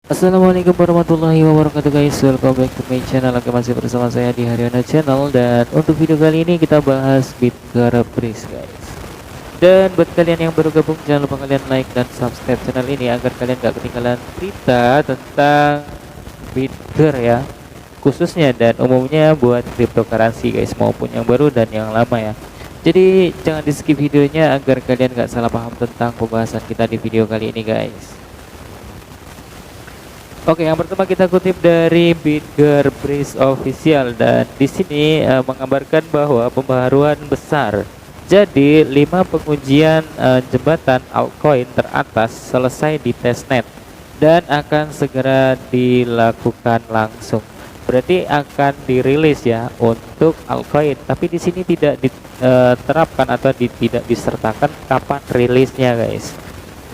Assalamualaikum warahmatullahi wabarakatuh guys. Welcome back to my channel. Oke, masih bersama saya di Haryana Channel. Dan untuk video kali ini kita bahas Bitcar Breeze guys. Dan buat kalian yang baru gabung, jangan lupa kalian like dan subscribe channel ini agar kalian gak ketinggalan berita tentang Bitcar ya, khususnya dan umumnya buat cryptocurrency guys, maupun yang baru dan yang lama ya. Jadi jangan di skip videonya agar kalian gak salah paham tentang pembahasan kita di video kali ini guys. Oke, yang pertama kita kutip dari Bitcar Breeze Official, dan di sini menggambarkan bahwa pembaharuan besar. Jadi 5 pengujian jembatan altcoin teratas selesai di testnet dan akan segera dilakukan langsung. Berarti akan dirilis ya untuk altcoin, tapi di sini tidak diterapkan atau tidak disertakan kapan rilisnya guys.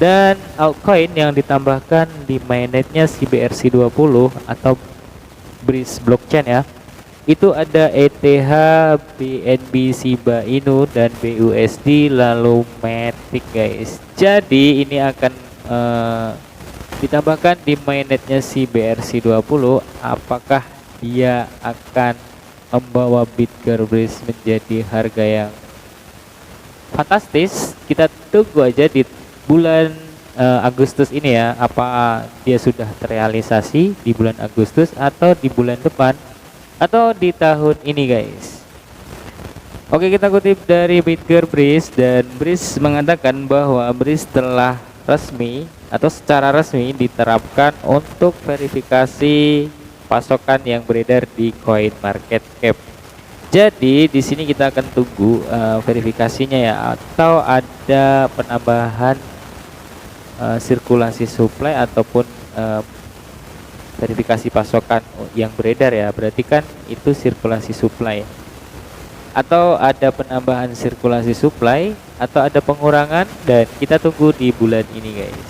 Dan altcoin yang ditambahkan di mainnetnya si BRC20 atau Breeze blockchain ya, itu ada ETH, BNB, Shiba Inu, dan BUSD, lalu Matic guys. Jadi ini akan ditambahkan di mainnetnya si BRC20. Apakah dia akan membawa Bitcar Breeze menjadi harga yang fantastis? Kita tunggu aja di bulan Agustus ini ya, apa dia sudah terrealisasi di bulan Agustus atau di bulan depan atau di tahun ini guys. Oke, kita kutip dari Bitcar Breeze, dan Breeze mengatakan bahwa Breeze telah resmi atau secara resmi diterapkan untuk verifikasi pasokan yang beredar di CoinMarketCap. Jadi di sini kita akan tunggu verifikasinya ya, atau ada penambahan sirkulasi supply ataupun verifikasi pasokan yang beredar ya. Berarti kan itu sirkulasi supply, atau ada penambahan sirkulasi supply atau ada pengurangan, dan kita tunggu di bulan ini guys.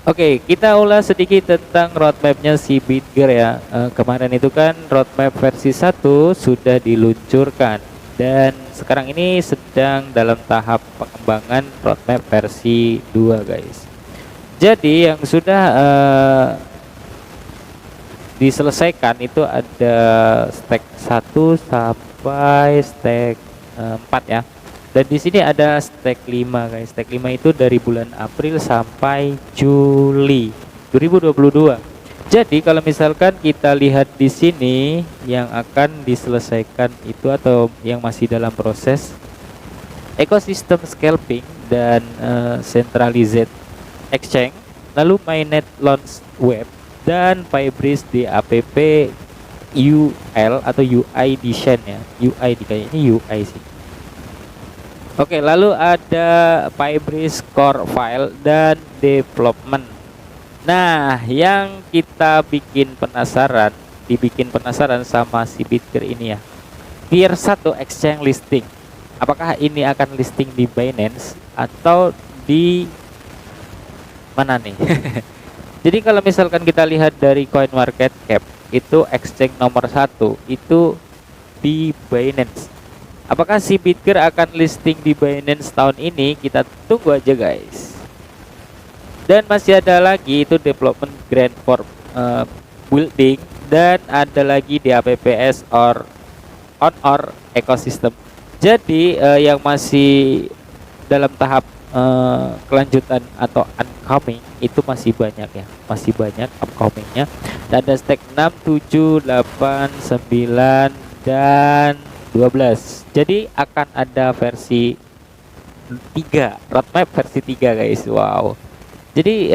Oke, kita ulas sedikit tentang roadmapnya si Bitcar ya. Kemarin itu kan roadmap versi 1 sudah diluncurkan, dan sekarang ini sedang dalam tahap pengembangan roadmap versi 2 guys. Jadi yang sudah diselesaikan itu ada stack 1 sampai stack 4 ya. Dan di sini ada stack 5 guys. Stack 5 itu dari bulan April sampai Juli 2022. Jadi kalau misalkan kita lihat di sini yang akan diselesaikan itu atau yang masih dalam proses ekosistem scalping dan centralized exchange, lalu mainnet launch web, dan Pybreeze di app UL atau UI design ya. UI kayaknya UI sih. Oke, lalu ada Pybreeze core file dan development. Nah, yang kita dibikin penasaran sama si Bitcar ini ya, Tier 1 exchange listing. Apakah ini akan listing di Binance atau di mana nih? Jadi kalau misalkan kita lihat dari CoinMarketCap, itu exchange nomor 1 itu di Binance. Apakah si Bitcar akan listing di Binance tahun ini? Kita tunggu aja guys. Dan masih ada lagi itu development grant for building, dan ada lagi di APPS or ecosystem. Jadi yang masih dalam tahap kelanjutan atau upcoming itu masih banyak ya, masih banyak upcomingnya. Dan ada stack 6, 7, 8, 9, dan 12. Jadi akan ada versi 3, roadmap versi 3 guys. Wow. Jadi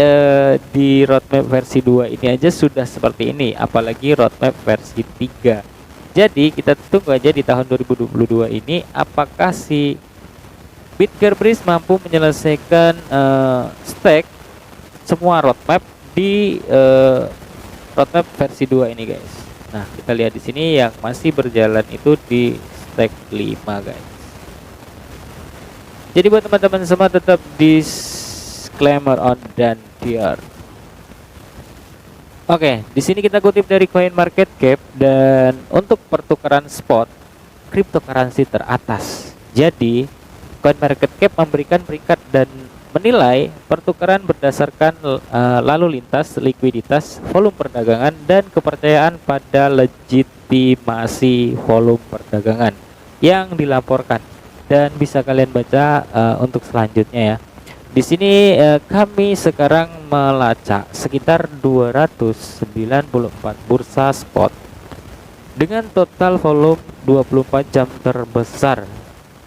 di roadmap versi 2 ini aja sudah seperti ini, apalagi roadmap versi 3. Jadi kita tunggu aja di tahun 2022 ini apakah si Bitcar Breeze mampu menyelesaikan stack semua roadmap di roadmap versi 2 ini guys. Nah, kita lihat di sini yang masih berjalan itu di stack 5 guys. Jadi buat teman-teman semua tetap disclaimer on dan tier. Oke, di sini kita kutip dari CoinMarketCap, dan untuk pertukaran spot cryptocurrency teratas. Jadi CoinMarketCap memberikan peringkat dan menilai pertukaran berdasarkan lalu lintas, likuiditas, volume perdagangan, dan kepercayaan pada legitimasi volume perdagangan yang dilaporkan. Dan bisa kalian baca untuk selanjutnya ya. Di sini kami sekarang melacak sekitar 294 bursa spot dengan total volume 24 jam terbesar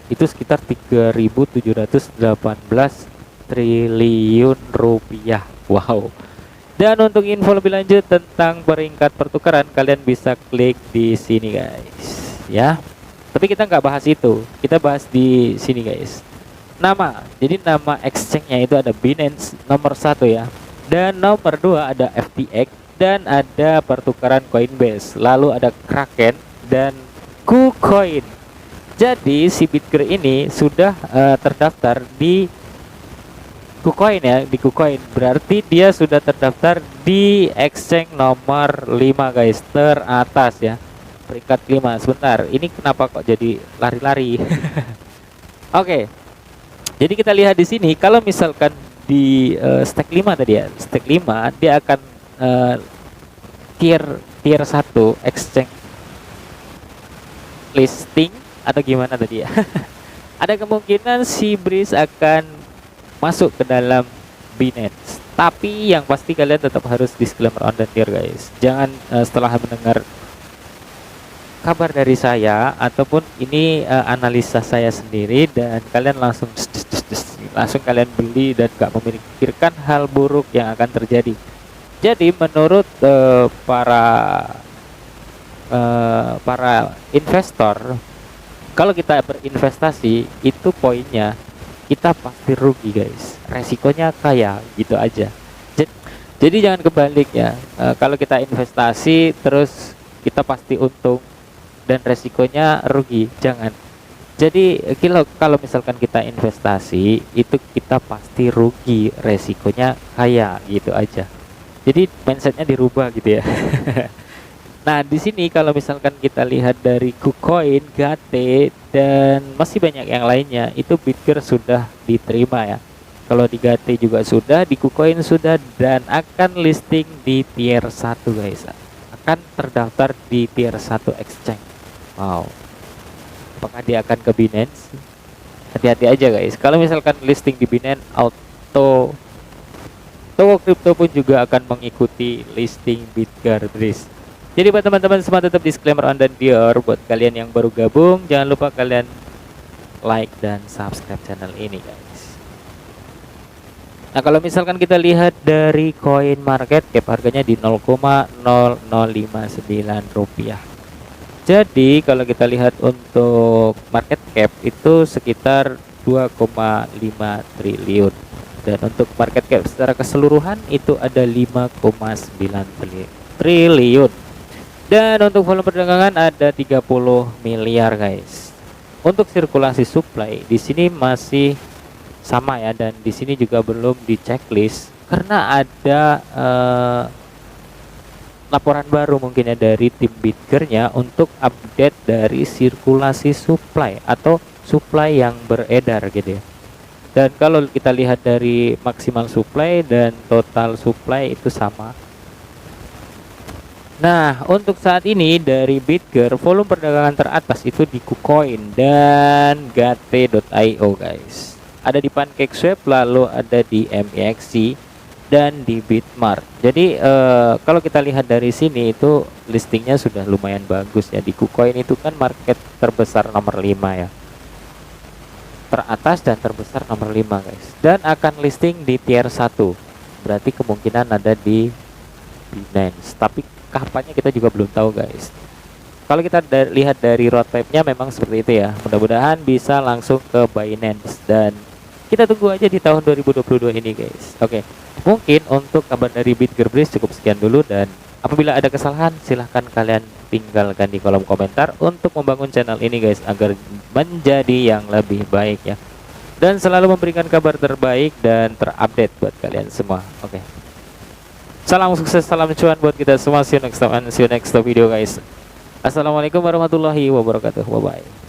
itu sekitar 3.718 triliun rupiah. Wow. Dan untuk info lebih lanjut tentang peringkat pertukaran, kalian bisa klik di sini guys ya. Tapi kita nggak bahas itu, kita bahas di sini guys. Nama, jadi nama exchange-nya itu ada Binance nomor 1 ya, dan nomor 2 ada FTX, dan ada pertukaran Coinbase, lalu ada Kraken dan KuCoin. Jadi si Bitger ini sudah terdaftar di KuCoin ya, di KuCoin. Berarti dia sudah terdaftar di exchange nomor 5 guys, teratas ya. Peringkat 5. Sebentar, ini kenapa kok jadi lari-lari? Oke. Jadi kita lihat di sini kalau misalkan di stack 5 tadi ya, stack 5 dia akan tier 1 exchange listing atau gimana tadi ya. Ada kemungkinan si Breeze akan masuk ke dalam Binance. Tapi yang pasti kalian tetap harus disclaimer on the tier guys. Jangan setelah mendengar kabar dari saya ataupun ini analisa saya sendiri dan kalian langsung kalian beli dan gak memikirkan hal buruk yang akan terjadi. Jadi menurut para investor, kalau kita berinvestasi itu poinnya kita pasti rugi guys, resikonya kayak gitu aja. Jadi jangan kebalik ya, kalau kita investasi terus kita pasti untung dan resikonya rugi, jangan. Jadi kalau misalkan kita investasi itu kita pasti rugi, resikonya kayak gitu aja. Jadi mindsetnya dirubah gitu ya. Nah di sini kalau misalkan kita lihat dari KuCoin, Gate, dan masih banyak yang lainnya, itu Bitger sudah diterima ya. Kalau di Gate juga sudah, di KuCoin sudah, dan akan listing di tier 1 guys. Akan terdaftar di tier 1 exchange. Wow. Apakah dia akan ke Binance? Hati-hati aja guys. Kalau misalkan listing di Binance, toko kripto pun juga akan mengikuti listing Bitger Breeze. Jadi buat teman-teman semua tetap disclaimer on dan tier. Buat kalian yang baru gabung, jangan lupa kalian like dan subscribe channel ini guys. Nah kalau misalkan kita lihat dari Coin Market Cap, harganya di 0,0059 rupiah. Jadi kalau kita lihat untuk market cap itu sekitar 2,5 triliun. Dan untuk market cap secara keseluruhan itu ada 5,9 triliun. Dan untuk volume perdagangan ada 30 miliar guys. Untuk sirkulasi supply di sini masih sama ya, dan di sini juga belum di checklist karena ada laporan baru mungkin ya dari tim Bitgernya untuk update dari sirkulasi supply atau supply yang beredar gitu ya. Dan kalau kita lihat dari maksimal supply dan total supply itu sama. Nah untuk saat ini dari Bitger volume perdagangan teratas itu di KuCoin dan Gate.io guys. Ada di PancakeSwap, lalu ada di MEXC dan di Bitmart. Jadi kalau kita lihat dari sini itu listingnya sudah lumayan bagus ya. Di KuCoin itu kan market terbesar nomor 5 ya, teratas dan terbesar nomor 5 guys, dan akan listing di tier 1. Berarti kemungkinan ada di Binance, tapi kapannya kita juga belum tahu guys. Kalau kita lihat dari roadmapnya memang seperti itu ya. Mudah-mudahan bisa langsung ke Binance dan kita tunggu aja di tahun 2022 ini guys. Oke. Mungkin untuk kabar dari Bitger Breeze cukup sekian dulu, dan apabila ada kesalahan silahkan kalian tinggalkan di kolom komentar untuk membangun channel ini guys agar menjadi yang lebih baik ya, dan selalu memberikan kabar terbaik dan terupdate buat kalian semua. Oke. Salam sukses, salam cuan buat kita semua. See you next time and see you next video guys. Assalamualaikum warahmatullahi wabarakatuh. Bye bye.